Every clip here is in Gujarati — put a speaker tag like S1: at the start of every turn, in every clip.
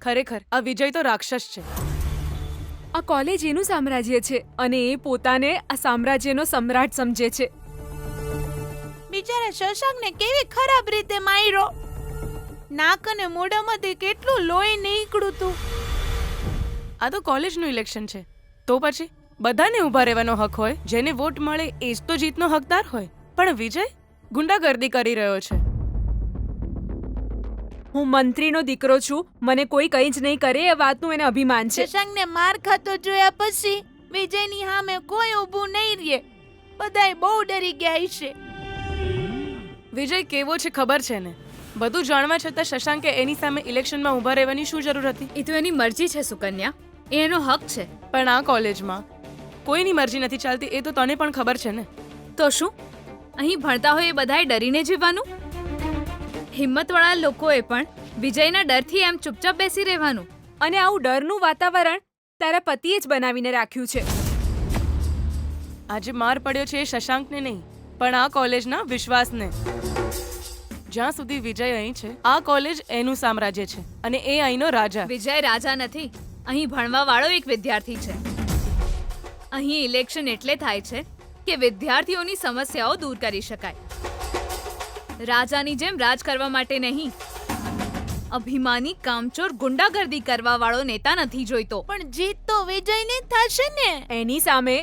S1: ખરેખર આ વિજય તો રાક્ષસ છે.
S2: આ કોલેજ એનું સામ્રાજ્ય છે અને એ પોતાને આ સામ્રાજ્યનો સમ્રાટ સમજે છે.
S3: બિચારા શશાંકને કેવી ખરાબ રીતે માર્યો. નાક અને મોઢામાંથી કેટલું લોહી નીકળ્યું તું.
S1: આ તો કોલેજનું ઇલેક્શન છે, તો પછી બધાને ઊભા રહેવાનો હક હોય. જેને વોટ મળે એ જ તો જીતનો હકદાર હોય. પણ વિજય ગુંડાગર્દી કરી રહ્યો છે.
S2: હું મંત્રીનો દીકરો છું, મને કોઈ કંઈ જ નહીં કરે એ વાતનું એને અભિમાન છે.
S3: શશાંકને માર ખાતો જોયા પછી વિજયની સામે કોઈ ઊભું નહીં રહે. બધાય બહુ ડરી ગયા હશે.
S1: વિજય કેવો છે ખબર છે ને. બધું જાણવા છતાં શશાંકે એની સામે ઇલેક્શનમાં ઊભા રહેવાની શું જરૂર હતી?
S2: એ તો એની મરજી છે સુકન્યા, એ એનો હક છે.
S1: પણ આ કોલેજમાં કોઈની મરજી નથી ચાલતી, એ તો તને પણ ખબર છે ને.
S2: તો શું અહીં ભણતા હોય એ બધાએ ડરીને જીવવાનું? હિંમતવાળા લોકોએ પણ વિજયના ડરથી એમ ચૂપચાપ બેસી રહેવાનું. અને આવું ડરનું વાતાવરણ તારા પતિએ જ બનાવીને રાખ્યું છે.
S1: આજે માર પડ્યો છે એ શશાંકને નહીં, પણ આ કોલેજના વિશ્વાસને. જ્યાં સુધી વિજય અહીં છે, આ કોલેજ એનું સામ્રાજ્ય છે અને એ અહીંનો રાજા.
S2: વિજય રાજા નથી, અહીં ભણવા વાળો એક વિદ્યાર્થી છે. અહીં ઇલેક્શન એટલે થાય છે કે વિદ્યાર્થીઓની સમસ્યાઓ દૂર કરી શકાય. રાજાની જેમ રાજ કરવા માટે નહીં. અભિમાની કામચોર ગુંડાગર્દી કરવા વાળો નેતા નથી જોઈતો.
S3: પણ જીત તો વિજયની જ થશે ને.
S2: એની સામે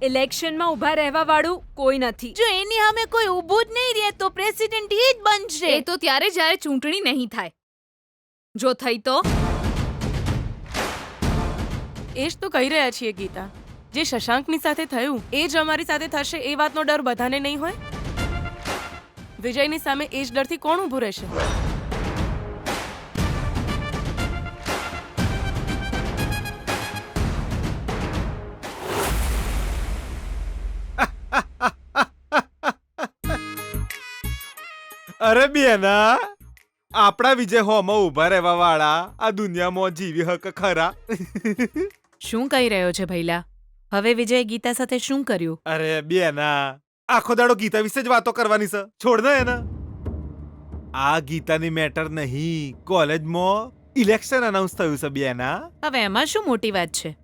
S2: ઇલેક્શનમાં ઊભા રહેવા વાળું કોઈ નથી.
S3: જો એની સામે કોઈ ઊભું જ નહીં રહે તો પ્રેસિડેન્ટ એ જ બનશે.
S2: એ તો ત્યારે જ્યારે ચૂંટણી નહીં થાય. જો થઈ તો
S1: એ જ તો કહી રહ્યા છીએ ગીતા. જે શશાંકની સાથે થયું એ જ અમારી સાથે થશે એ વાતનો ડર બધાને નહીં હોય? વિજયની સામે એ જ ડરથી કોણ ઊભું રહેશે?
S4: અરે બેના, આપણા વિજય હોમાં ઊભા રહેવા વાળા આ દુનિયામાં જીવી હક ખરા?
S5: શું કહી રહ્યો છે ભૈલા? હવે વિજય ગીતા સાથે શું કર્યું?
S4: અરે બેના, આખો દાડો ગીતા વિશે જ વાતો કરવાની છે. છોડ ને એને. આ ગીતાની મેટર નહીં, કોલેજમાં ઇલેક્શન અનાઉન્સ થયું છે બેના.
S5: હવે એમાં શું મોટી વાત છે?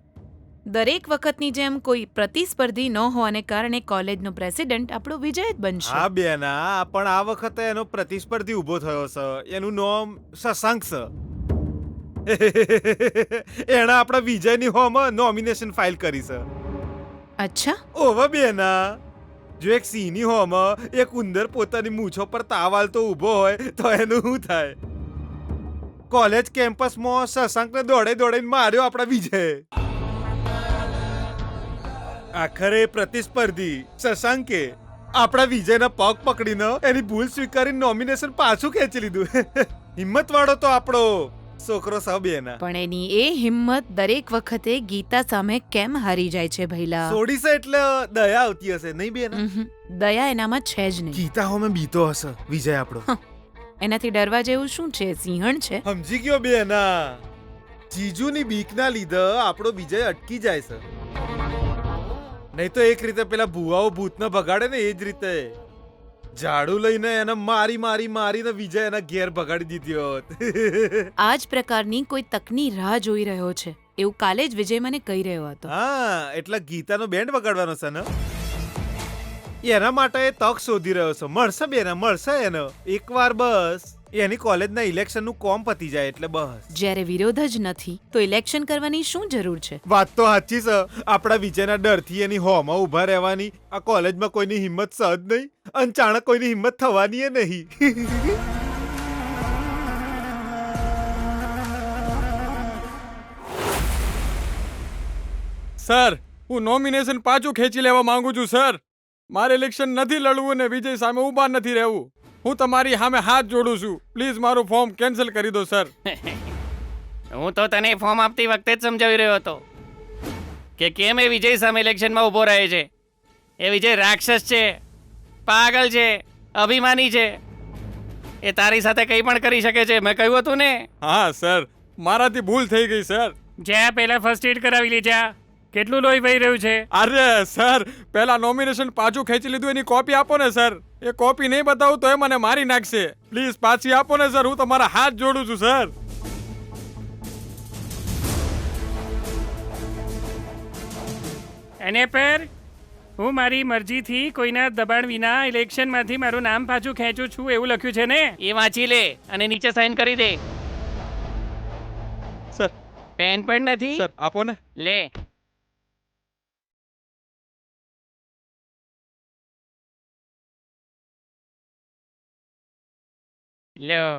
S5: દરેક વખતની જેમ કોઈ પ્રતિસ્પર્ધી ન હોવાને કારણે કોલેજનો પ્રેસિડેન્ટ આપણો વિજય જ બનશે.
S4: હા બેના, પણ આ વખતે એનો પ્રતિસ્પર્ધી ઊભો થયો છે. એનું નામ શશાંક છે. એણે આપણા વિજયની હોમાં નોમિનેશન ફાઇલ કરી છે.
S5: અચ્છા,
S4: ઓવા બેના, જો એક સિંહની હોમાં એક ઉંદર પોતાની મૂછો પર તાવ આલતો ઊભો હોય તો એનું શું થાય? કોલેજ કેમ્પસમાં શશાંકને દોડે દોડીને માર્યો આપણા વિજય. આખરે પ્રતિસ્પર્ધી શશાંકે આપણા વિજયના પગ પકડીને એની ભૂલ સ્વીકારીને નોમિનેશન પાછું ખેંચી લીધું. હિંમત વાળો તો આપણો છોકરો સબ એના.
S5: પણ એની એ હિંમત દરેક વખતે ગીતા સામે કેમ હારી જાય છે ભૈલા?
S4: છોડી છે એટલે દયા આવતી હશે નહીં બેના?
S5: દયા એનામાં છે જ નહીં.
S4: ગીતા હોમે બીતો હશે વિજય આપણો.
S5: એનાથી ડરવા જેવું શું છે? સિંહણ છે.
S4: સમજી ગયો બેના. જીજુની બીકના લીધે આપણો વિજય અટકી જાય છે. નહીં તો એક રીતે પેલા ભુવાઓ ભૂતને ભગાડે ને એ જ રીતે ઝાડુ લઈને એને મારી મારી મારીને વિજય એના ઘેર ભગાડી દીધી હોત.
S5: આ જ પ્રકારની કોઈ તકની રાહ જોઈ રહ્યો છે એવું કાલે જ વિજય મને કહી રહ્યો હતો.
S4: હા, એટલે ગીતાનો બેન્ડ વગાડવાનો છે ને? એના માટે એ તક શોધી રહ્યો છે. મળશે બેના, મળશે એને. એકવાર બસ એની કોલેજના ઇલેક્શનનું કોમ પતી જાય એટલે બસ.
S5: જ્યારે વિરોધ જ નથી તો ઇલેક્શન કરવાની શું જરૂર છે?
S4: વાત તો સાચી છે. આપણા વિજયના ડરથી એની હોમાં ઊભા રહેવાની આ કોલેજમાં કોઈની હિંમત સહજ નહીં, અને ચાણક કોઈની હિંમત થવાની એ નહીં.
S6: સર, હું નોમિનેશન પાછું ખેંચી લેવા માંગુ છું સર. મારે ઇલેક્શન નથી લડવું ને વિજય સામે ઊભા નથી રહેવું. હું તમારી સામે હાથ જોડું છું. પ્લીઝ મારું ફોર્મ કેન્સલ કરી દો સર.
S7: હું તો તને ફોર્મ આપતી વખતે જ સમજાવી રહ્યો હતો કે કેમ એ વિજય સામે ઇલેક્શનમાં ઊભો રહે છે. એ વિજય રાક્ષસ છે, પાગલ છે, અભિમાની છે. એ તારી સાથે કંઈ પણ કરી શકે છે. મેં કહ્યું હતું ને?
S6: હા સર, મારાથી ભૂલ થઈ ગઈ સર.
S7: જ્યાં પહેલા ફર્સ્ટ એડ કરાવી લે જા. કેટલું લોહી વહી રહ્યું છે?
S6: અરે સર, પહેલા નોમિનેશન પાછું ખેંચી લીધું એની કોપી આપો ને સર. એ કોપી નહીં બતાવું તો એ મને મારી નાખશે. પ્લીઝ પાછી આપો ને સર, હું તમારા હાથ જોડું છું સર.
S7: અને પર હું મારી મરજીથી કોઈના દબાણ વિના ઇલેક્શનમાંથી મારું નામ પાછું ખેંચું છું એવું લખ્યું છે ને? એ વાંચી લે અને નીચે સાઈન કરી દે.
S6: સર
S7: પેન પણ નથી?
S6: સર આપો ને.
S7: લે. લ્યો,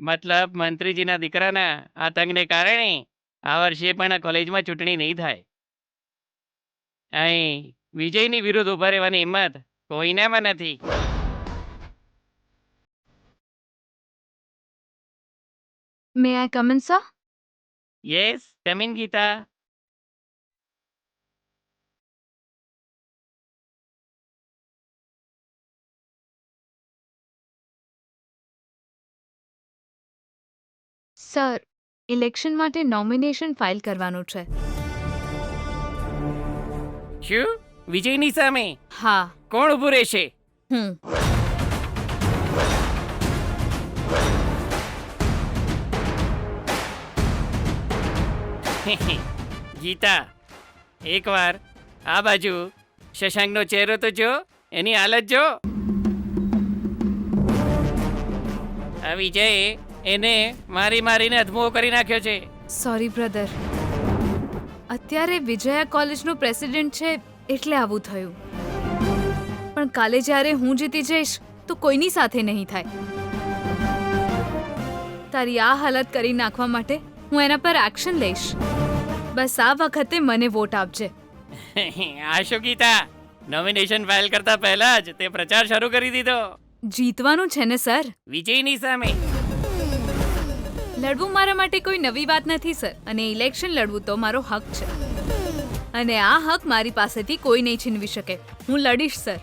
S7: મતલબ મંત્રીજીના દીકરાના આતંકને કારણે આ વર્ષે પણ આ કોલેજમાં ચૂંટણી નહીં થાય. અહીં વિજયની વિરુદ્ધ ઉભા રહેવાની હિંમત કોઈનામાં નથી.
S2: May I come in sir?
S7: Yes, come in Geeta.
S2: Sir, election માટે નોમિનેશન ફાઇલ કરવાનું છે.
S7: શું? વિજયની સામે
S2: હા,
S7: કોણ ઊભું રહેશે?
S2: હું.
S7: ગીતા, એકવાર આ બાજુ શશાંકનો ચહેરો તો જો, એની હાલત જો. આ વિજયે એને મારી મારીને અધમો કરી નાખ્યો છે.
S2: સોરી બ્રધર, અત્યારે વિજયા કોલેજનો પ્રેસિડેન્ટ છે એટલે આવું થયું. પણ કાલે જ્યારે હું જીતી જઈશ તો કોઈની સાથે નહીં થાય. તારી આ હાલત કરી નાખવા માટે હું એના પર એક્શન લઈશ. બસ આ વખતે મને વોટ આપજે.
S7: આ શું ગીતા, નોમિનેશન ફાઇલ કરતા પહેલા જ તે પ્રચાર શરૂ કરી દીધો.
S2: જીતવાનું છે ને સર.
S7: વિજયની સામે
S2: લડવું મારા માટે કોઈ નવી વાત નથી સર, અને ઇલેક્શન લડવું તો મારો હક છે, અને આ હક મારી પાસેથી કોઈ નહીં છીનવી શકે. હું લડીશ સર.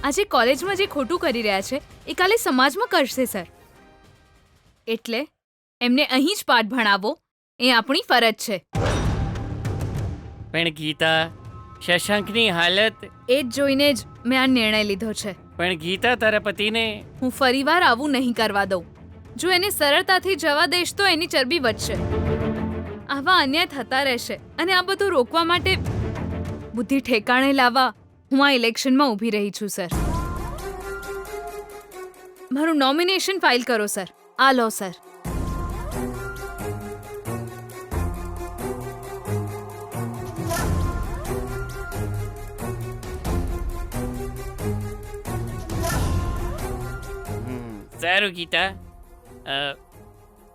S2: આજે કોલેજમાં જે ખોટું કરી રહ્યા છે એ કાલે સમાજમાં કરશે સર. એટલે એમને અહીં જ પાઠ ભણાવો એ આપણી ફરજ છે.
S7: પણ ગીતા, શશાંકની હાલત.
S2: એ જ જોઈને જ મેં આ નિર્ણય લીધો છે.
S7: પણ ગીતા, તારા પતિને
S2: હું ફરીવાર આવું નહીં કરવા દઉં. જો એને સરળતાથી જવા દઈશ તો એની ચરબી વધશે. આવા અન્યાય થતા રહેશે, અને આ બધું રોકવા માટે બુદ્ધિ ઠેકાણે લાવવા હું આ ઇલેક્શનમાં ઊભી રહી છું સર. મારું નોમિનેશન ફાઇલ કરો સર. આ લો સર.
S7: સારું ગીતા,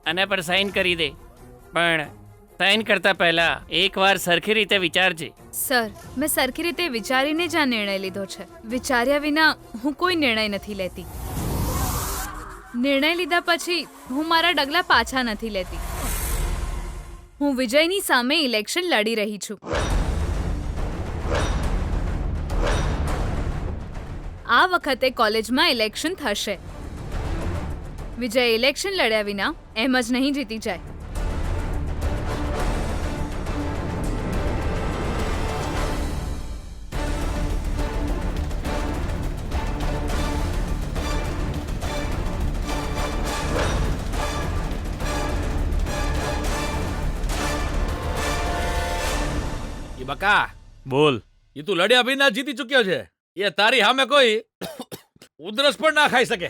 S7: આના પર સાઈન કરી દે. પણ સાઈન કરતા પહેલા એકવાર સરખી રીતે વિચારજે.
S2: સર, મેં સરખી રીતે વિચારીને જ આ નિર્ણય લીધો છે. વિચાર્યા વિના હું કોઈ નિર્ણય નથી લેતી. નિર્ણય લીધા પછી હું મારા ડગલા પાછા નથી લેતી. હું વિજયની સામે ઇલેક્શન લડી રહી છું. આ વખતે કોલેજમાં ઇલેક્શન થશે. વિજય ઇલેક્શન લડ્યા વિના એમ જ નહીં જીતી જાય.
S8: બકા
S6: બોલ.
S8: એ તું લડ્યા વિના જીતી ચૂક્યો છે. એ તારી સામે કોઈ ઉધરસ પણ ના ખાઈ શકે.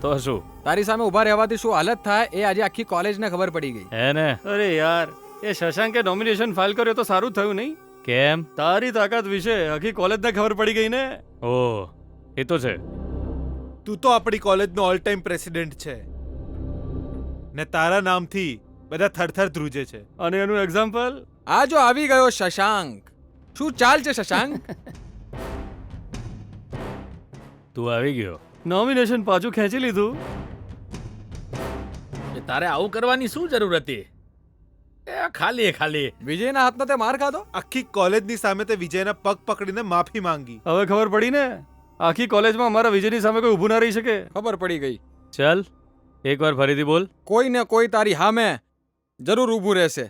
S6: તો શું, તારી સામે ઊભા રહેવાથી શું હાલત થાય એ આજે આખી કોલેજને ખબર પડી ગઈ.
S9: હે ને?
S6: અરે યાર, એ શશાંકે નોમિનેશન ફાઇલ કર્યો તો સારું થયું નહીં?
S9: કેમ?
S6: તારી તાકાત વિશે આખી કોલેજને ખબર પડી ગઈ ને.
S9: ઓહ, એ તો છે.
S4: તું તો આપણી કોલેજનો ઓલ ટાઈમ પ્રેસિડેન્ટ છે ને તારા નામથી બધા થરથર ધ્રુજે છે.
S6: અને એનું એક્ઝામ્પલ આ જો આવી ગયો શશાંક. શું ચાલ છે શશાંક?
S9: તું આવી ગયો.
S6: નોમિનેશન પાછું ખેંચી લીધું.
S8: એ તારે આવું કરવાની શું જરૂર હતી? એ ખાલી
S6: વિજયના હાથમાં તે માર ખાધો.
S4: આખી કોલેજની સામે તે વિજયના પગ પકડીને માફી માંગી.
S6: હવે ખબર પડી ને, આખી કોલેજમાં અમારા વિજયની સામે કોઈ ઊભું ના રહી શકે. ખબર પડી ગઈ.
S9: ચાલ, એકવાર ફરીથી બોલ.
S6: કોઈ ને કોઈ તારી સામે જરૂર ઊભું રહેશે.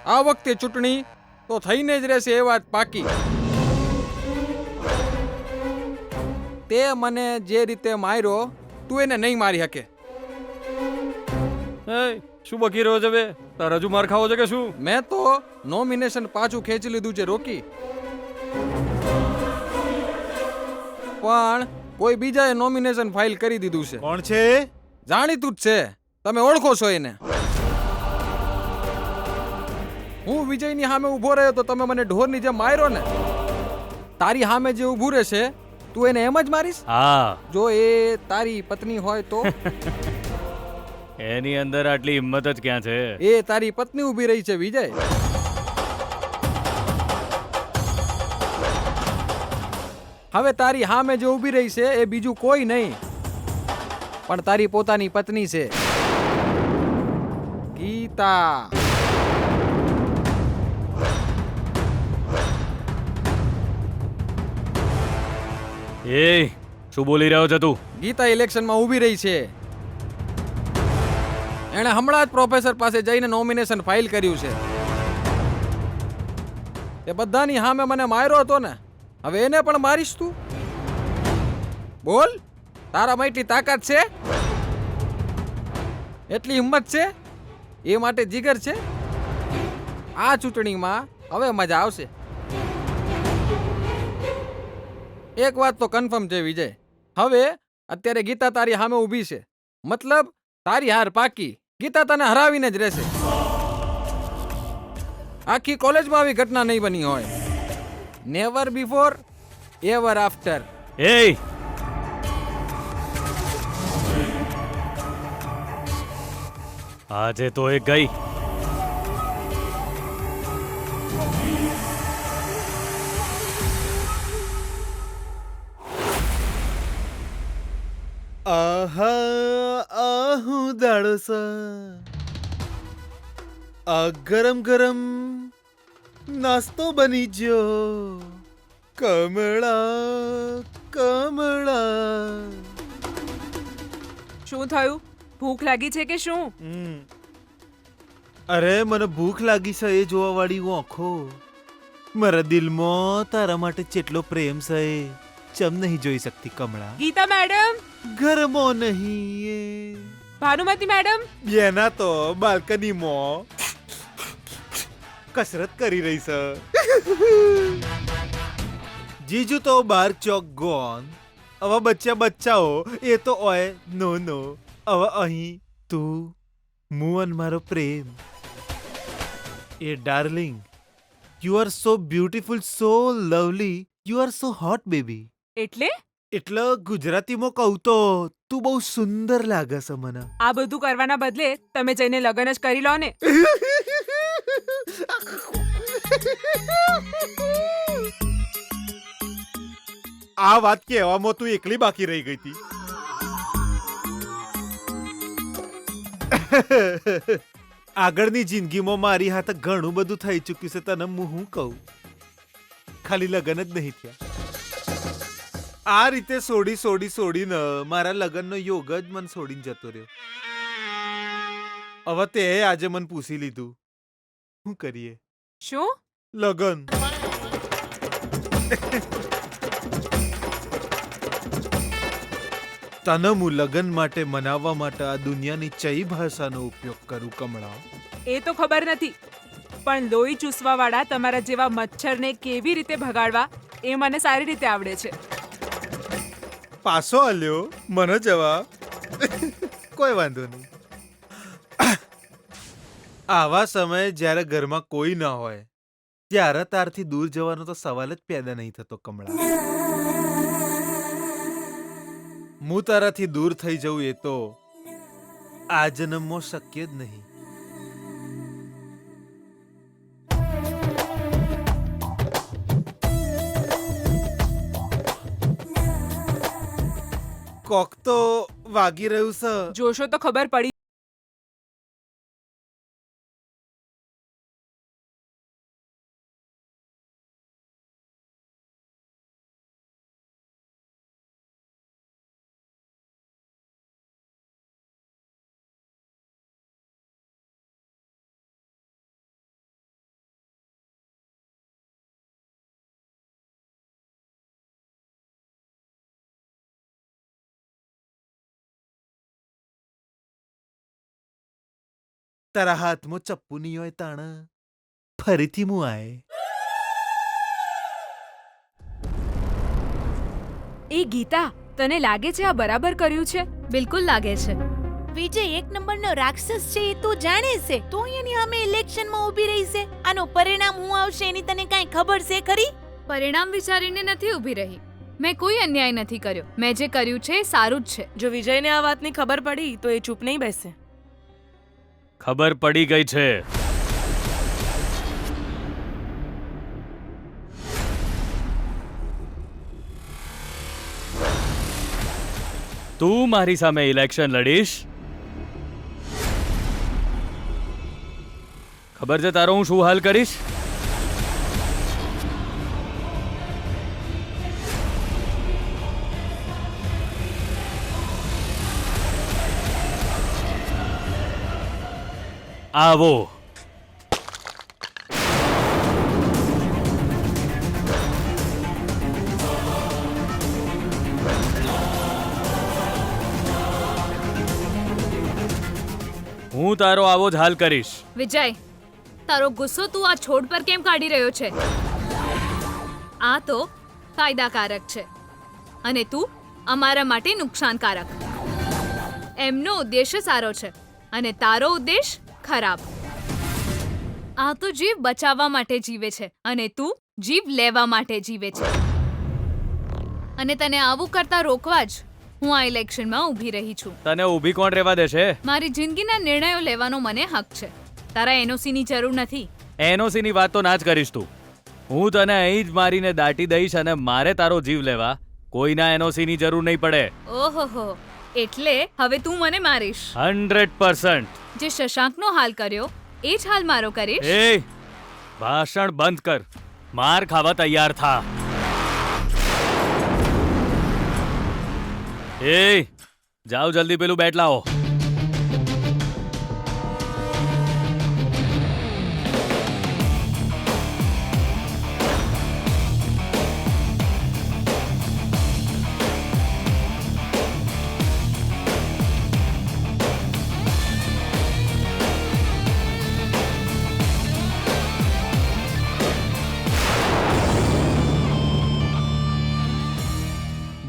S6: આ વખતે ચૂંટણી તો થઈને જ રહેશે એ વાત પાકી. તે મને જે રીતે માર્યો તું એને નહીં મારી શકે.
S9: એ શું બકી રહ્યો છે બે? તારે હજુ માર ખાવો છે કે શું?
S6: મેં તો નોમિનેશન પાછું ખેંચી લીધું છે રોકી. પણ કોઈ બીજાએ નોમિનેશન ફાઇલ કરી દીધું છે.
S4: કોણ છે?
S6: જાણીતું જ છે, તમે ઓળખો છો એને. હું વિજયની સામે ઊભો રહ્યો તો તમે મને ઢોરની જેમ માર્યો ને. તારી સામે જે ઊભું રહેશે તું એને એમ જ મારીશ?
S9: હા,
S6: જો એ તારી પત્ની હોય તો?
S9: એની અંદર આટલી હિંમત જ ક્યાં છે?
S6: એ તારી પત્ની ઊભી રહી છે વિજય. હવે તારી સામે જે ઊભી રહી છે એ બીજું કોઈ નહીં પણ તારી પોતાની પત્ની છે, ગીતા.
S9: એ શું બોલી રહ્યો છે તું?
S6: ગીતા ઇલેક્શનમાં ઊભી રહી છે. એણે હમણાં જ પ્રોફેસર પાસે જઈને નોમિનેશન ફાઇલ કર્યું છે. એ બધાની સામે મને માર્યો હતો ને, હવે એને પણ મારીશ તું? બોલ, તારામાં એટલી તાકાત છે? એટલી હિંમત છે? એ માટે જીગર છે? આ ચૂંટણીમાં હવે મજા આવશે. એક વાત તો કન્ફર્મ છે વિજય, હવે અત્યારે ગીતા તારી સામે ઊભી છે, મતલબ તારી હાર પાકી. ગીતા તને હરાવીને જ રહેશે. આખી કોલેજમાં આવી ઘટના નહીં બની હોય. Never before ever after.
S9: એ આજે તો એક ગઈ.
S4: આહા આહું દાડો છે. આ ગરમ ગરમ નાસ્તો બની ગયો. કમળા કમળા.
S1: શું થયું? ભૂખ લાગી છે કે શું?
S4: અરે મને ભૂખ લાગી છે એ જોવા વાળી આંખો. મારા દિલમાં તારા માટે કેટલો પ્રેમ છે ચમ નહીં જોઈ શકતી કમળા.
S1: ગીતા મેડમ,
S4: ઘરમો નહીં એ
S1: ભાનુમતી મેડમ,
S4: એના તો બાલ્કનીમાં કસરત કરી રહી છે. જીજુ તો બાર ચોક ગોન. હવે બચ્ચાઓ એ તો ઓય નો નો. હવે અહીં તું મુઅન મારો પ્રેમ. એ darling, you are so beautiful, so lovely, you are so hot baby. એટલે ગુજરાતીમાં કહું તો તું બહુ સુંદર લાગે છે મને.
S1: આ બધું કરવાના બદલે તમે જઈને લગ્ન જ કરી લો ને.
S4: આ વાત કહેવામાં તું એકલી બાકી રહી ગઈ હતી. આગળની જિંદગીમાં મારી હાથે ઘણું બધું થઈ ચૂક્યું છે. તને હું કહું, ખાલી લગ્ન જ નહીં થયા. આ રીતે સોડીને મારા લગ્નનો યોગ જ મને છોડીને જતો રહ્યો. હવે તે આજે મને પૂછી લીધું, શું કરીએ?
S1: શું?
S4: લગ્ન. તને હું લગ્ન માટે મનાવવા માટે આ દુનિયાની ચઈ ભાષાનો ઉપયોગ કરું કમળા?
S1: એ તો ખબર નથી, પણ લોહી ચૂસવા વાળા તમારા જેવા મચ્છરને કેવી રીતે ભગાડવા એ મને સારી રીતે આવડે છે.
S4: પાછો આલ્યો મને જવાબ. કોઈ વાંધો નહીં. આવા સમયે જ્યારે ઘરમાં કોઈ ના હોય ત્યારે તારથી દૂર જવાનો તો સવાલ જ પેદા નહીં થતો કમળા. હું તારાથી દૂર થઈ જઉં એ તો આ જન્મમાં શક્ય જ નહીં. કોક તો વાગી રહ્યું છે.
S1: જોશો તો ખબર પડી
S4: તારા હાથમાં ચપ્પુ નહીં હોય તાણ ફરીથી હું આય.
S10: એ ગીતા, તને લાગે છે આ બરાબર કર્યું છે?
S2: બિલકુલ લાગે છે.
S3: વિજય એક નંબરનો રાક્ષસ છે એ તું જાણે છે, તો એની સામે ઇલેક્શનમાં ઊભી રહી છે. આનું પરિણામ શું આવશે એની તને કાંઈ ખબર છે ખરી?
S2: પરિણામ વિચારીને નથી ઊભી રહી. મેં કોઈ અન્યાય નથી કર્યો. મેં જે કર્યું છે એ સારું જ છે.
S1: જો વિજયને આ વાતની ખબર પડી તો એ ચૂપ નહીં બેસે.
S9: ખબર પડી ગઈ છે. તું મારી સામે ઇલેક્શન લડીશ? ખબર છે તારો હું શું હાલ કરીશ? આવો. હું તારો આવો જ હાલ કરીશ.
S2: વિજય, તારો ગુસ્સો તું આ છોડ પર કેમ કાઢી રહ્યો છે? આ તો ફાયદાકારક છે અને તું અમારા માટે નુકસાનકારક. એમનો ઉદ્દેશ્ય સારો છે અને તારો ઉદ્દેશ ખરાબ. આ તો જીવ બચાવવા માટે જીવે છે અને તું જીવ લેવા માટે જીવે છે. અને તને આવું કરતા રોકવા જ હું આ ઇલેક્શનમાં ઊભી રહી છું.
S9: તને ઊભી કોણ રહેવા દેશે?
S2: મારી જિંદગીના નિર્ણયો લેવાનો મને હક છે. તારા એનઓસી ની જરૂર નથી.
S9: એનઓસી ની વાત તો ના જ કરીશ તું. હું તને અહીં જ મારીને દાટી દઈશ અને મારે તારો જીવ લેવા કોઈના એનઓસી ની જરૂર નહીં પડે.
S2: ઓહોહો, એટલે હવે તું મને મારીશ?
S9: 100%.
S2: જે શશાંકનો હાલ કર્યો એ જ હાલ મારો કરીશ?
S9: એ ભાષણ બંધ કર. માર ખાવા તૈયાર થા. એ જાઓ જલ્દી પેલું બેટ લાવો.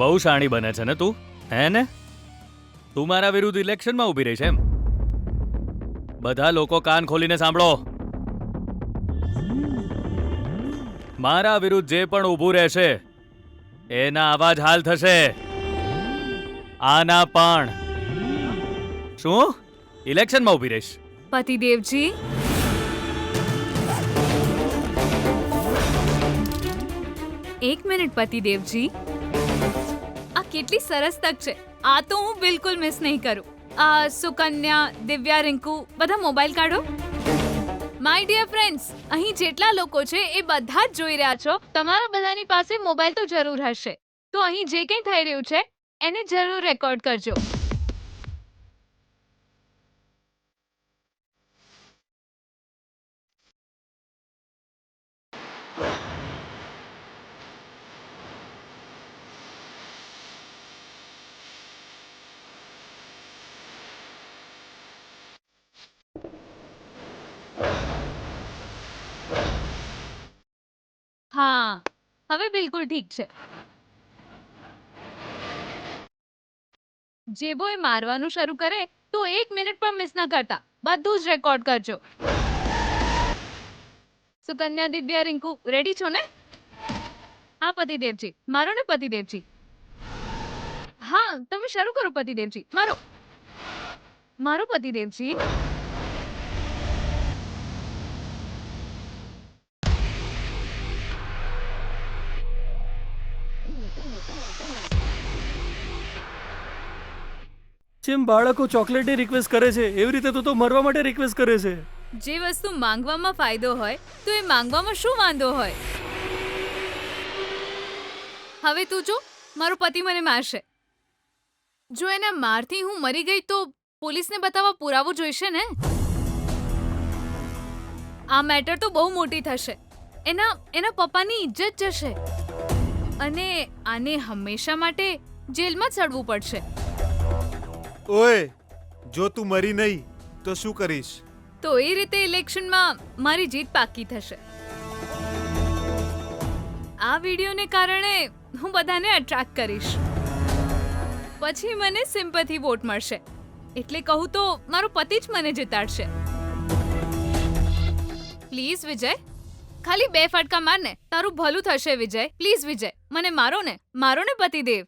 S9: બહુ શાણી બને છે ને તું, હે ને? તું મારા વિરુદ્ધ ઇલેક્શનમાં ઊભી રહી છે એમ? બધા લોકો કાન ખોલીને સાંભળો. મારા વિરુદ્ધ જે પણ ઊભું રહેશે એના આવા જ હાલ થશે. આના પણ. શું ઇલેક્શનમાં ઊભી રહીશ?
S2: પતિદેવજી, એક મિનિટ પતિદેવજી. આ કેટલી સરસ તક છે. આ તો હું બિલકુલ મિસ નહીં કરું. આ સુકન્યા, દિવ્યા, રિંકુ બધા મોબાઈલ કાઢો. માય ડિયર ફ્રેન્ડ્સ, અહીં જેટલા લોકો છે એ બધા જ જોઈ રહ્યા છો. તમારા બધાની પાસે મોબાઈલ તો જરૂર હશે, તો અહીં જે કંઈ થઈ રહ્યું છે એને જરૂર રેકોર્ડ કરજો. હા, હવે બિલકુલ ઠીક છે. જેવો એ મારવાનું શરૂ કરે તો 1 મિનિટ પણ મિસ ના કરતા બધું જ રેકોર્ડ કરજો. સુકન્યા, દિવ્યા, રિંકુ રેડી છો ને? હા પતિદેવજી, મારો ને પતિદેવજી. હા, તમે શરૂ કરો પતિદેવજી. મારો પતિદેવજી.
S11: જેમ બાળકો ચોકલેટની રિક્વેસ્ટ કરે છે એવી રીતે તું તો મરવા માટે રિક્વેસ્ટ કરે છે.
S2: જે વસ્તુ માંગવામાં ફાયદો હોય તો એ માંગવામાં શું વાંધો હોય? હવે તું જો, મારો પતિ મને મારશે. જો એના મારથી હું મરી ગઈ તો પોલીસને બતાવવા પુરાવો જોઈશે ને. આ મેટર તો બહુ મોટી થશે. એના પપ્પાની ઇજ્જત જશે અને આને હંમેશા માટે જેલમાં જ સડવું પડશે.
S4: ઓય, જો તું મરી નહીં તો શું કરીશ?
S2: તો એ રીતે ઇલેક્શનમાં મારી જીત પાકી થશે. આ વિડીયોને કારણે હું બધાને અટ્રેક્ટ કરીશ. પછી મને સિમ્પથી વોટ મળશે. એટલે કહું તો મારો પતિ જ મને જીતાડશે. પ્લીઝ વિજય, ખાલી 2 ફટકા માર ને, તારું ભલું થશે વિજય. પ્લીઝ વિજય, મને મારો ને પતિદેવ,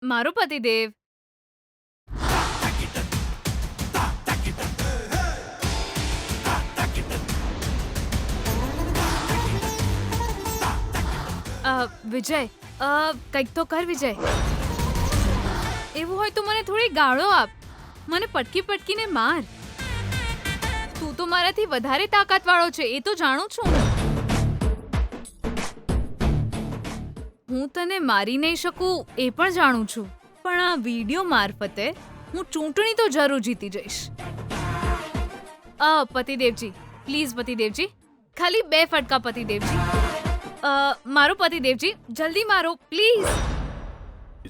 S2: મારો પતિદેવ. વિજય, કંઈક તો કર વિજય. એવું હોય તો મને થોડી ગાળો આપ, મને પટકીને માર. તું તો મારાથી વધારે તાકાતવાળો છે, એ તો જાણું છું. હું તને મારી નહીં શકું એ પણ જાણું છું, પણ આ વિડીયો મારફતે હું ચૂંટણી તો જરૂર જીતી જઈશ. પતિદેવજી, પ્લીઝ પતિદેવજી, ખાલી 2 ફટકા પતિદેવજી. મારો પતિદેવજી, જલ્દી મારો પ્લીઝ.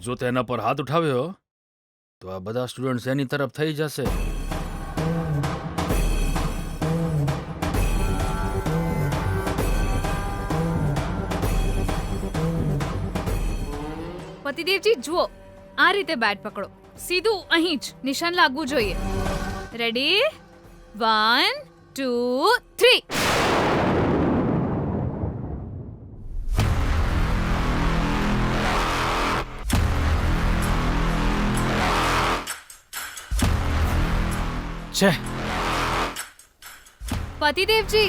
S8: જો તેના પર હાથ ઉઠાવ્યો તો આ બધા સ્ટુડન્ટ્સ એની તરફ થઈ જશે.
S2: પતિદેવજી જુઓ, આ રીતે બેટ પકડો, સીધું અહીં જ નિશાન લાગવું જોઈએ. રેડી? 1 2 3.
S9: છે
S2: પતિદેવજી,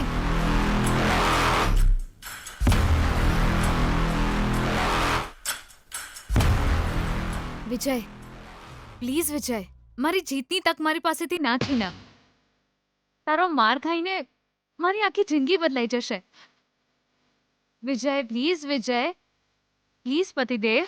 S2: વિજય, પ્લીઝ વિજય, મારી જીતની તક મારી પાસેથી ના છીના. તારો માર ખાઈને મારી આખી જિંદગી બદલાઈ જશે. વિજય, પ્લીઝ વિજય, પ્લીઝ પતિદેવ.